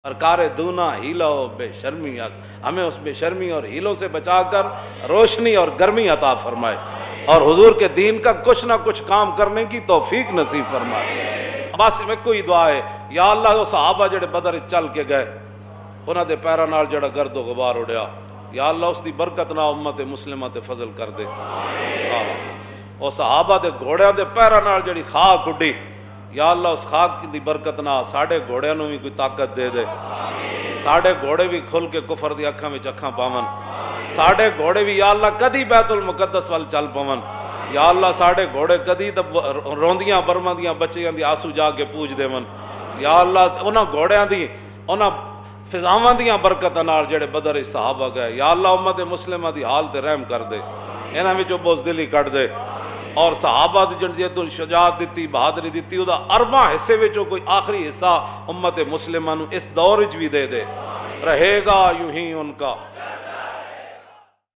اور کار دونا ہیلا و بے شرمی ہمیں اس بے شرمی اور ہیلوں سے بچا کر روشنی اور گرمی عطا فرمائے، اور حضور کے دین کا کچھ نہ کچھ کام کرنے کی توفیق نصیب فرمائے۔ بس میں کوئی دعا ہے، یا اللہ وہ صحابہ جڑے بدر چل کے گئے انہاں دے پیراں نال جڑا گرد و غبار اڑیا، یا اللہ اس دی برکت نہ امت مسلمہ تے فضل کر دے۔ وہ صحابہ دے گھوڑیاں دے پیراں نال جڑی خاک اڈی، یا اللہ اس خاک دی برکت نہ ساڈے گھوڑیاں نوں بھی کوئی طاقت دے دے، ساڈے گھوڑے بھی کھل کے کفر دی اکھاں وچ اکھاں پاون، ساڈے گھوڑے بھی یا اللہ کدی بیت المقدس وال چل پون، یا اللہ ساڈے گھوڑے کدی روندیاں برماں دیاں بچیاں دی آنسو جا کے پوج دیون، یا اللہ انہاں گھوڑیاں دی انہاں فضاواں دیاں برکتاں نال جڑے بدر صحابہ گئے، یا اللہ امت مسلمہ دی حال تے رحم کر دے، انہاں وچوں بزدلی کٹ دے، اور صحابہ دی جن شجاعت دیتی بہادری دیتی وہ ارباں حصے وچوں کوئی آخری حصہ امت مسلمہ نو اس دور وچ بھی دے دے، رہے گا یوں ہی ان کا